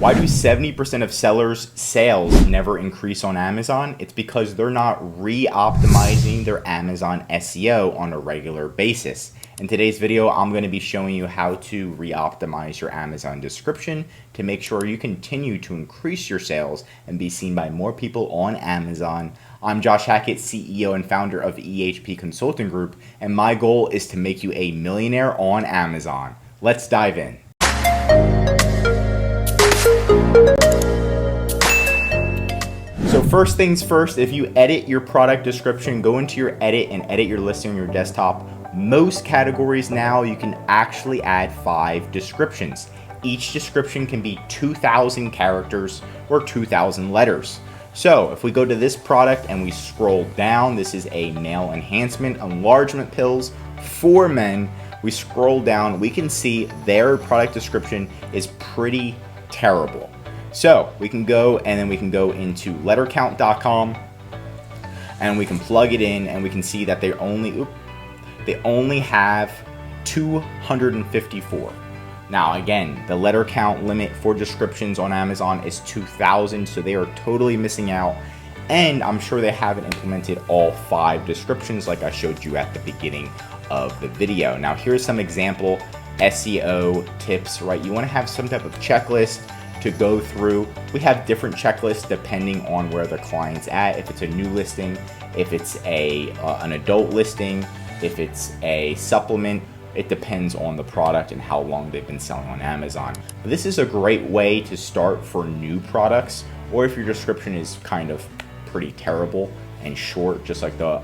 Why do 70% of sellers' sales never increase on Amazon? It's because they're not re-optimizing their Amazon SEO on a regular basis. In today's video, I'm going to be showing you how to re-optimize your Amazon description to make sure you continue to increase your sales and be seen by more people on Amazon. I'm Josh Hackett, CEO and founder of EHP Consulting Group, and my goal is to make you a millionaire on Amazon. Let's dive in. So first things first, if you edit your product description, go into your edit and edit your listing on your desktop. Most categories now you can actually add 5 descriptions. Each description can be 2,000 characters or 2,000 letters. So if we go to this product and we scroll down, this is a male enhancement enlargement pills for men. We scroll down, we can see their product description is pretty terrible. So we can go and then we can go into lettercount.com and we can plug it in and we can see that they only have 254. Now again, the letter count limit for descriptions on Amazon is 2,000, so they are totally missing out. And I'm sure they haven't implemented all 5 descriptions like I showed you at the beginning of the video. Now here's some example SEO tips, right? You want to have some type of checklist to go through. We have different checklists depending on where the client's at. If it's a new listing, if it's an adult listing, if it's a supplement, it depends on the product and how long they've been selling on Amazon. But this is a great way to start for new products, or if your description is kind of pretty terrible and short, just like the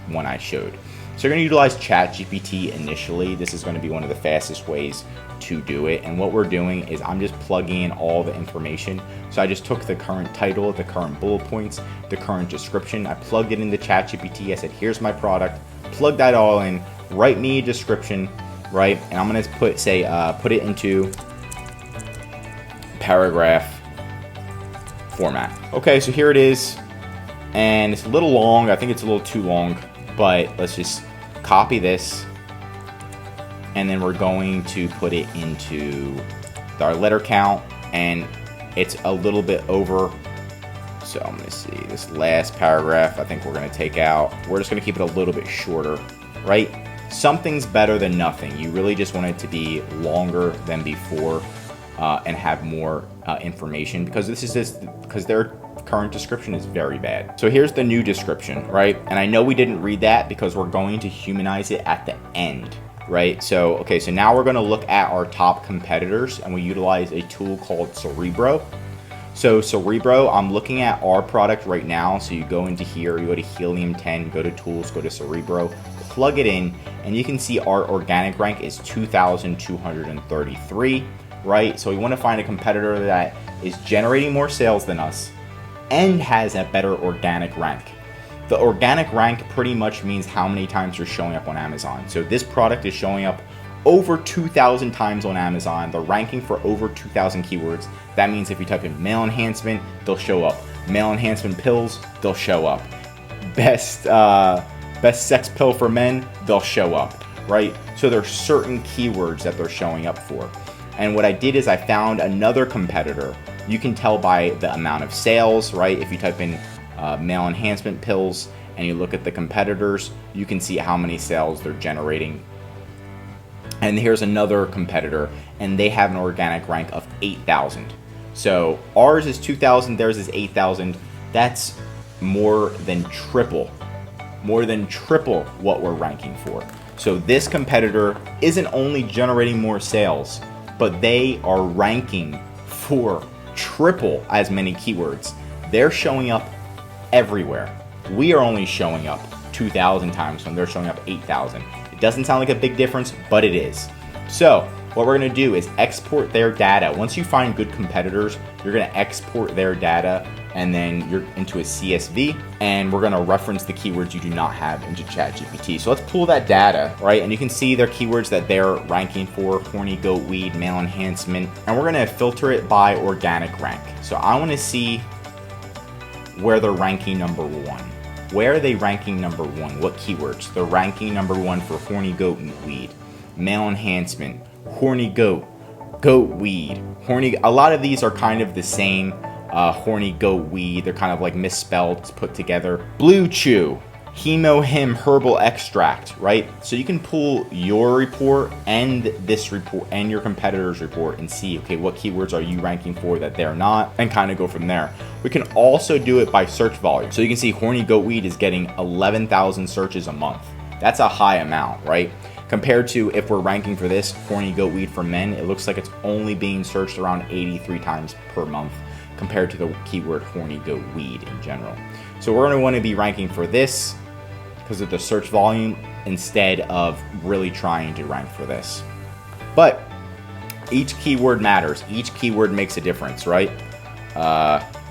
one I showed. So you're going to utilize ChatGPT initially. This is going to be one of the fastest ways to do it. And what we're doing is I'm just plugging in all the information. So I just took the current title, the current bullet points, the current description. I plugged it into ChatGPT. I said, here's my product. Plug that all in. Write me a description, right? And I'm going to put it into paragraph format. Okay, so here it is. And it's a little long. I think it's a little too long, but let's just copy this. And then we're going to put it into our letter count, and it's a little bit over. So I'm going to see this last paragraph. I think we're going to take out. We're just going to keep it a little bit shorter, right? Something's better than nothing. You really just want it to be longer than before and have more information, because because their current description is very bad. So here's the new description, right? And I know we didn't read that because we're going to humanize it at the end. Right, so now we're going to look at our top competitors, and we utilize a tool called Cerebro. So Cerebro, I'm looking at our product right now. So you go into here, you go to Helium 10, go to Tools, go to Cerebro, plug it in, and you can see our organic rank is 2,233, right? So we want to find a competitor that is generating more sales than us and has a better organic rank. The organic rank pretty much means how many times you're showing up on Amazon. So this product is showing up over 2,000 times on Amazon. They're ranking for over 2,000 keywords. That means if you type in male enhancement, they'll show up. Male enhancement pills, they'll show up. Best sex pill for men, they'll show up, right? So there's certain keywords that they're showing up for. And what I did is I found another competitor. You can tell by the amount of sales, right? If you type in male enhancement pills and you look at the competitors, you can see how many sales they're generating. And here's another competitor, and they have an organic rank of 8,000. So ours is 2,000, theirs is 8,000. That's more than triple what we're ranking for. So this competitor isn't only generating more sales, but they are ranking for triple as many keywords. They're showing up everywhere. We are only showing up 2,000 times when they're showing up 8,000. It doesn't sound like a big difference, but it is. So what we're going to do is export their data. Once you find good competitors, you're going to export their data, and then you're into a CSV, and we're going to reference the keywords you do not have into ChatGPT. So let's pull that data, right? And you can see their keywords that they're ranking for: horny goat weed, male enhancement, and we're going to filter it by organic rank. So I want to see where they're ranking number 1. Where are they ranking number 1? What keywords? They're ranking number 1 for horny goat weed, male enhancement, horny goat, goat weed, A lot of these are kind of the same. Horny goat weed, they're kind of like misspelled, put together. Blue chew, hemo him herbal extract, right? So you can pull your report and this report and your competitor's report and see, okay, what keywords are you ranking for that they're not, and kind of go from there. We can also do it by search volume. So you can see horny goat weed is getting 11,000 searches a month. That's a high amount, right? Compared to if we're ranking for this horny goat weed for men, it looks like it's only being searched around 83 times per month compared to the keyword horny goat weed in general. So we're going to want to be ranking for this because of the search volume instead of really trying to rank for this. But each keyword matters. Each keyword makes a difference, right?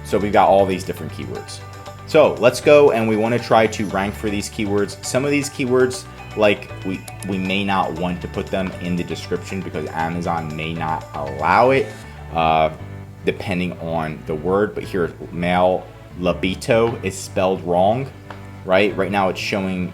So we've got all these different keywords. So let's go, and we want to try to rank for these keywords. Some of these keywords, like we may not want to put them in the description because Amazon may not allow it, depending on the word. But here, male libido is spelled wrong, right? Right now it's showing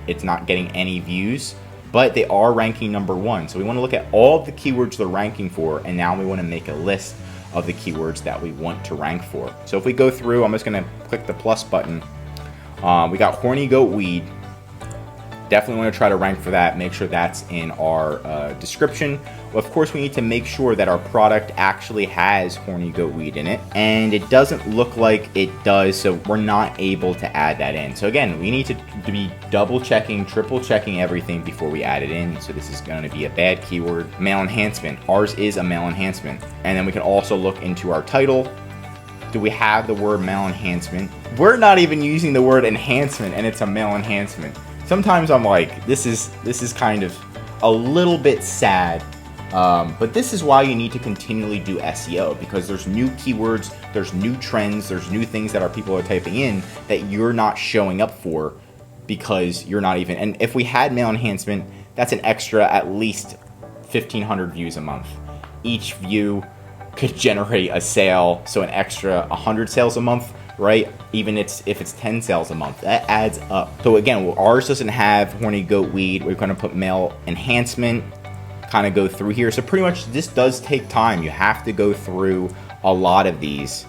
it's not getting any views, but they are ranking #1. So we want to look at all of the keywords they're ranking for, and now we want to make a list of the keywords that we want to rank for. So if we go through, I'm just going to click the plus button. We got horny goat weed. Definitely want to try to rank for that. Make sure that's in our description. Of course, we need to make sure that our product actually has horny goat weed in it, and it doesn't look like it does, so we're not able to add that in. So again, we need to be double checking, triple checking everything before we add it in. So this is going to be a bad keyword. Male enhancement. Ours is a male enhancement. And then we can also look into our title. Do we have the word male enhancement? We're not even using the word enhancement, and it's a male enhancement. Sometimes I'm like, this is kind of a little bit sad, but this is why you need to continually do SEO, because there's new keywords, there's new trends, there's new things that our people are typing in that you're not showing up for because you're not even. And if we had male enhancement, that's an extra at least 1,500 views a month. Each view could generate a sale, so an extra 100 sales a month. Right? Even if it's 10 sales a month, that adds up. So again, ours doesn't have horny goat weed. We're going to put male enhancement, kind of go through here. So pretty much this does take time. You have to go through a lot of these.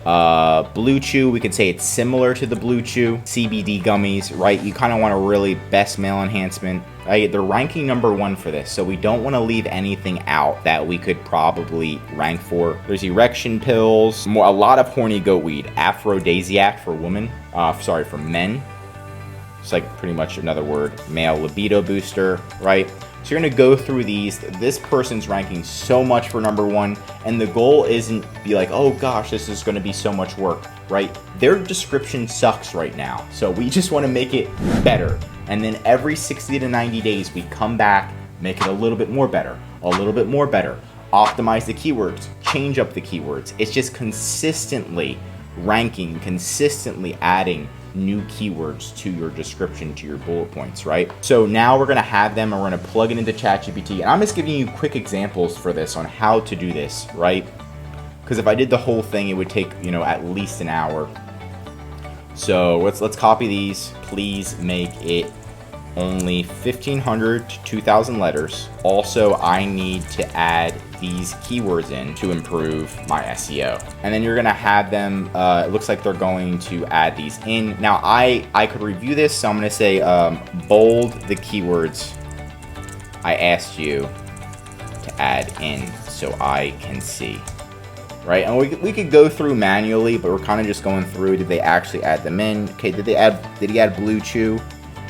Blue chew, we could say it's similar to the blue chew. CBD gummies, right? You kind of want to really best male enhancement. Right? They're ranking #1 for this, so we don't want to leave anything out that we could probably rank for. There's erection pills, a lot of horny goat weed, aphrodisiac for women, for men. It's like pretty much another word, male libido booster, right? So you're going to go through these. This person's ranking so much for #1, and the goal isn't be like, oh gosh, this is going to be so much work, right? Their description sucks right now, so we just want to make it better. And then every 60 to 90 days, we come back, make it a little bit more better, a little bit more better, optimize the keywords, change up the keywords. It's just consistently ranking, consistently adding new keywords to your description, to your bullet points, right? So now we're going to have them, and we're going to plug it into ChatGPT. And I'm just giving you quick examples for this on how to do this, right? Because if I did the whole thing, it would take, at least an hour. So let's copy these. Please make it only 1,500 to 2,000 letters. Also, I need to add these keywords in to improve my SEO. And then you're gonna have them, it looks like they're going to add these in. Now, I could review this, so I'm gonna say bold the keywords I asked you to add in so I can see. Right, and we could go through manually, but we're kind of just going through. Did they actually add them in? Okay, did he add blue chew?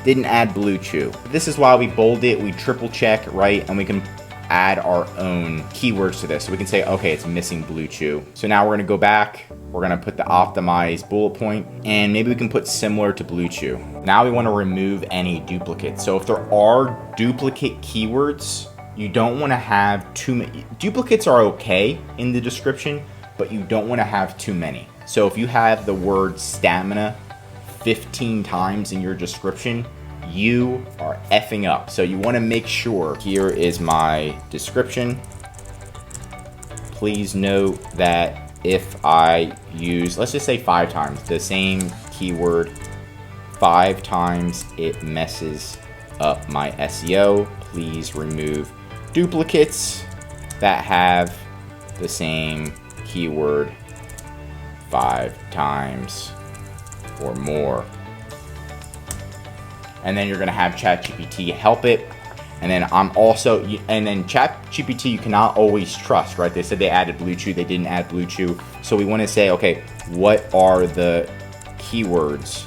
Didn't add blue chew. This is why we bold it. We triple check, right, and we can add our own keywords to this. So we can say, okay, it's missing blue chew. So now we're gonna go back. We're gonna put the optimized bullet point, and maybe we can put similar to blue chew. Now we want to remove any duplicates. So if there are duplicate keywords, you don't want to have too many. Duplicates are okay in the description, but you don't want to have too many. So if you have the word stamina 15 times in your description, you are effing up. So you want to make sure, here is my description. Please note that if I use, let's just say 5 times, the same keyword 5 times, it messes up my SEO. Please remove duplicates that have the same keyword 5 times or more. And then you're going to have ChatGPT help it. And then ChatGPT you cannot always trust, right? They said they added BlueChew, they didn't add BlueChew. So we want to say, okay, what are the keywords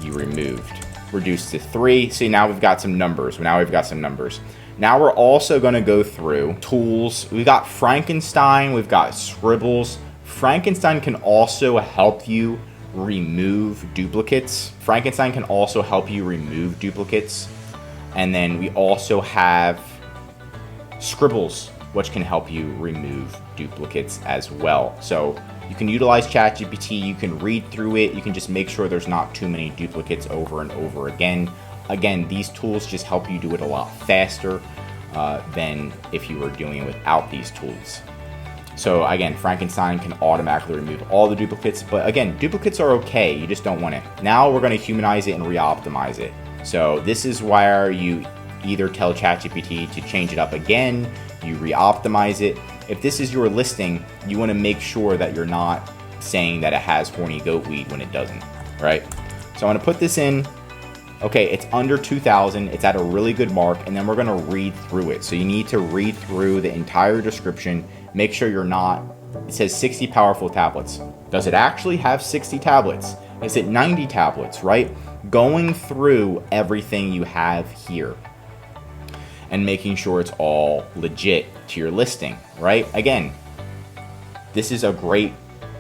you removed? Reduced to 3. See, now we've got some numbers. Now we're also going to go through tools. We've got Frankenstein, we've got Scribbles. Frankenstein can also help you remove duplicates. And then we also have Scribbles, which can help you remove duplicates as well. So you can utilize ChatGPT, you can read through it, you can just make sure there's not too many duplicates over and over again. Again, these tools just help you do it a lot faster than if you were doing it without these tools. So again, Frankenstein can automatically remove all the duplicates, but again, duplicates are okay, you just don't want it. Now we're going to humanize it and re-optimize it. So this is where you either tell ChatGPT to change it up again, you re-optimize it. If this is your listing, you want to make sure that you're not saying that it has horny goat weed when it doesn't, right? So I'm going to put this in. Okay, it's under 2,000, it's at a really good mark, and then we're going to read through it. So you need to read through the entire description, make sure you're not, it says 60 powerful tablets. Does it actually have 60 tablets? Is it 90 tablets, right? Going through everything you have here and making sure it's all legit to your listing, right? Again, this is a great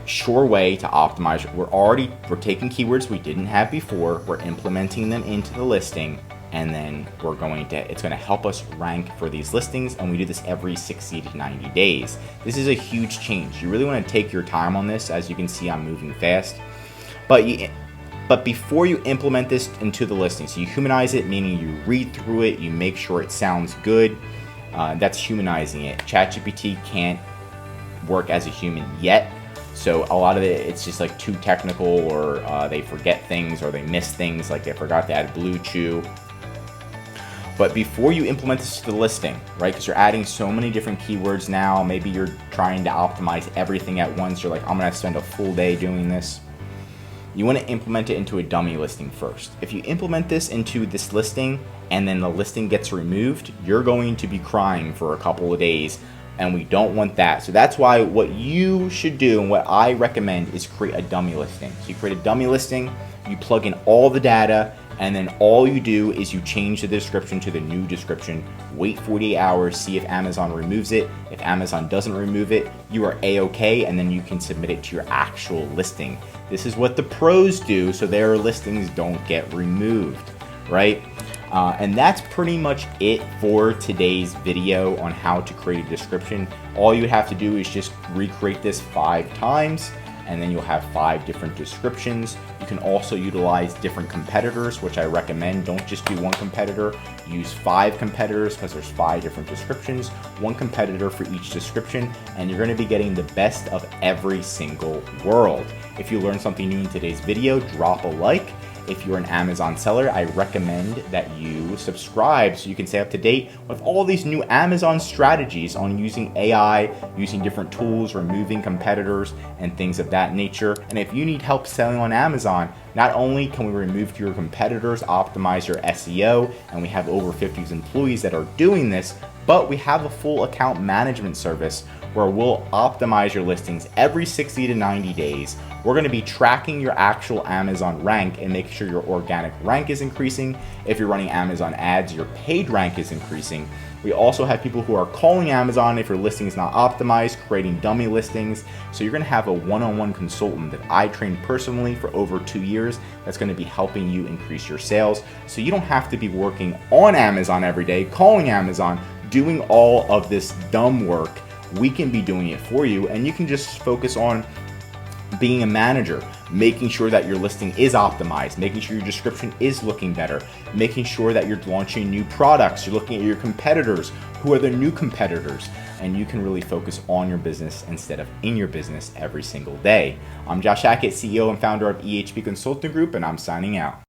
sure way to optimize. We're taking keywords we didn't have before, we're implementing them into the listing, and then it's going to help us rank for these listings, and we do this every 60 to 90 days. This is a huge change. You really want to take your time on this. As you can see, I'm moving fast. But before you implement this into the listing, so you humanize it, meaning you read through it, you make sure it sounds good. That's humanizing it. ChatGPT can't work as a human yet. So a lot of it's just like too technical, or they forget things, or they miss things, like they forgot to add BlueChew. But before you implement this to the listing, right, because you're adding so many different keywords now, maybe you're trying to optimize everything at once, you're like, I'm going to spend a full day doing this. You want to implement it into a dummy listing first. If you implement this into this listing and then the listing gets removed, you're going to be crying for a couple of days, and we don't want that. So that's why what you should do, and what I recommend, is create a dummy listing. So you create a dummy listing, you plug in all the data, and then all you do is you change the description to the new description, wait 48 hours, see if Amazon removes it. If Amazon doesn't remove it, you are A-okay, and then you can submit it to your actual listing. This is what the pros do, so their listings don't get removed, right? And that's pretty much it for today's video on how to create a description. All you have to do is just recreate this 5 times, and then you'll have 5 different descriptions. You can also utilize different competitors, which I recommend. Don't just do one competitor, use 5 competitors, because there's 5 different descriptions, 1 competitor for each description, and you're gonna be getting the best of every single world. If you learned something new in today's video, drop a like. If you're an Amazon seller, I recommend that you subscribe so you can stay up to date with all these new Amazon strategies on using AI, using different tools, removing competitors, and things of that nature. And if you need help selling on Amazon, not only can we remove your competitors, optimize your SEO, and we have over 50 employees that are doing this, but we have a full account management service where we'll optimize your listings every 60 to 90 days. We're gonna be tracking your actual Amazon rank and make sure your organic rank is increasing. If you're running Amazon ads, your paid rank is increasing. We also have people who are calling Amazon if your listing is not optimized, creating dummy listings. So you're gonna have a one-on-one consultant that I trained personally for over 2 years that's gonna be helping you increase your sales. So you don't have to be working on Amazon every day, calling Amazon, doing all of this dumb work. We can be doing it for you, and you can just focus on being a manager, making sure that your listing is optimized, making sure your description is looking better, making sure that you're launching new products, you're looking at your competitors, who are the new competitors, and you can really focus on your business instead of in your business every single day. I'm Josh Hackett, CEO and founder of EHP Consulting Group, and I'm signing out.